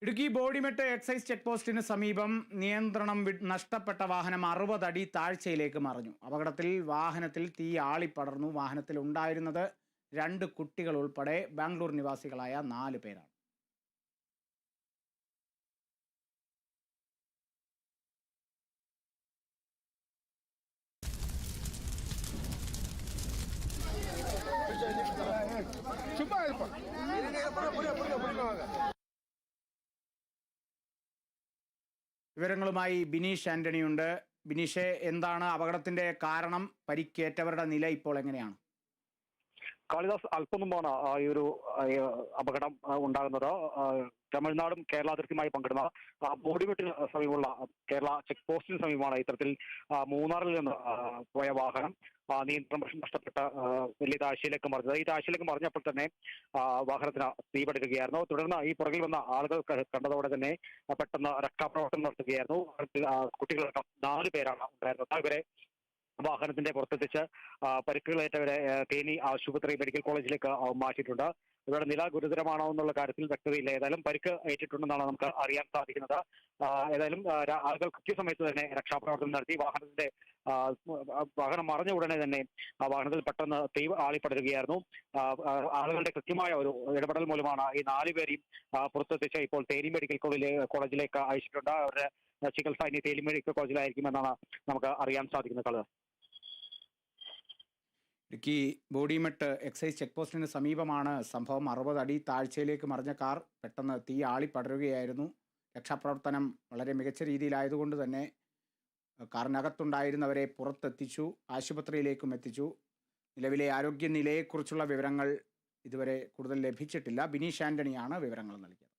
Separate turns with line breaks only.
Idukki Bodimettu excise check പോസ്റ്റിന് സമീപം നിയന്ത്രണം നഷ്ടപ്പെട്ട വാഹനം 60 അടി താഴ്ചയിലേക്ക് മറിഞ്ഞു. അപകടത്തിൽ വാഹനത്തിൽ തീ ആളിപ്പടർന്നു. വാഹനത്തിൽ ഉണ്ടായിരുന്നത് 2 കുട്ടികൾ ഉൾപ്പെടെ ബാംഗ്ലൂർ നിവാസികളായ 4 പേരാണ്. വിവരങ്ങളുമായി ബിനീഷ് ആന്റണി ഉണ്ട്. ബിനീഷെ, എന്താണ് അപകടത്തിന്റെ കാരണം? പരിക്കേറ്റവരുടെ നില ഇപ്പോൾ എങ്ങനെയാണ്?
കാളിദാസ്, അല്പം മുമ്പാണ് ഈ ഒരു അപകടം ഉണ്ടാകുന്നത്. തമിഴ്നാടും കേരള അതിർത്തിയുമായി പങ്കിടുന്ന ബോഡിമെട്ടിന് സമീപമുള്ള കേരള ചെക്ക് പോസ്റ്റിന് സമീപമാണ് ഇത്തരത്തിൽ മൂന്നാറിൽ നിന്ന് പോയ വാഹനം നിയന്ത്രണം നഷ്ടപ്പെട്ട വലിയ താഴ്ചയിലേക്ക് മറിഞ്ഞത്. ഈ താഴ്ചയിലേക്ക് മറിഞ്ഞപ്പോൾ തന്നെ വാഹനത്തിന് തീപിടിക്കുകയായിരുന്നു. തുടർന്ന് ഈ പുറകിൽ വന്ന ആളുകൾ കണ്ടതോടെ തന്നെ പെട്ടെന്ന് രക്ഷാപ്രവർത്തനം നടത്തുകയായിരുന്നു. കുട്ടികളടക്കം 4 പേരാണ് ഉണ്ടായിരുന്നത്. ഇവരെ വാഹനത്തിന്റെ പുറത്തെത്തിച്ച് പരിക്കുകളേറ്റവരെ തേനി ആശുപത്രി മെഡിക്കൽ കോളേജിലേക്ക് മാറ്റിയിട്ടുണ്ട്. ഇവരുടെ നില ഗുരുതരമാണോ എന്നുള്ള കാര്യത്തിൽ വ്യക്തതയില്ല. ഏതായാലും പരിക്ക് ഏറ്റിട്ടുണ്ടെന്നാണ് നമുക്ക് അറിയാൻ സാധിക്കുന്നത്. ഏതായാലും ആളുകൾ കൃത്യസമയത്ത് തന്നെ രക്ഷാപ്രവർത്തനം നടത്തി. വാഹനം മറിഞ്ഞ ഉടനെ തന്നെ വാഹനത്തിൽ പെട്ടെന്ന് തീ ആളിപ്പടരുകയായിരുന്നു. ആളുകളുടെ കൃത്യമായ ഒരു ഇടപെടൽ മൂലമാണ് ഈ 4 പേരെയും പുറത്തെത്തിച്ച് ഇപ്പോൾ തേനി മെഡിക്കൽ കോളേജിലേക്ക് അയച്ചിട്ടുണ്ട്. അവരുടെ ചികിത്സ ഇനി തേനി മെഡിക്കൽ കോളേജിലായിരിക്കുമെന്നാണ് നമുക്ക് അറിയാൻ സാധിക്കുന്നത്.
ഇടുക്കി ബോഡിമെട്ട് എക്സൈസ് ചെക്ക് പോസ്റ്റിന് സമീപമാണ് സംഭവം. 60 അടി താഴ്ചയിലേക്ക് മറിഞ്ഞ കാർ പെട്ടെന്ന് തീ ആളിപ്പടരുകയായിരുന്നു. രക്ഷാപ്രവർത്തനം വളരെ മികച്ച രീതിയിലായതുകൊണ്ട് തന്നെ കാറിനകത്തുണ്ടായിരുന്നവരെ പുറത്തെത്തിച്ചു, ആശുപത്രിയിലേക്കും എത്തിച്ചു. നിലവിലെ ആരോഗ്യനിലയെക്കുറിച്ചുള്ള വിവരങ്ങൾ ഇതുവരെ കൂടുതൽ ലഭിച്ചിട്ടില്ല. ബിനീഷ് ആന്റണിയാണ് വിവരങ്ങൾ നൽകിയത്.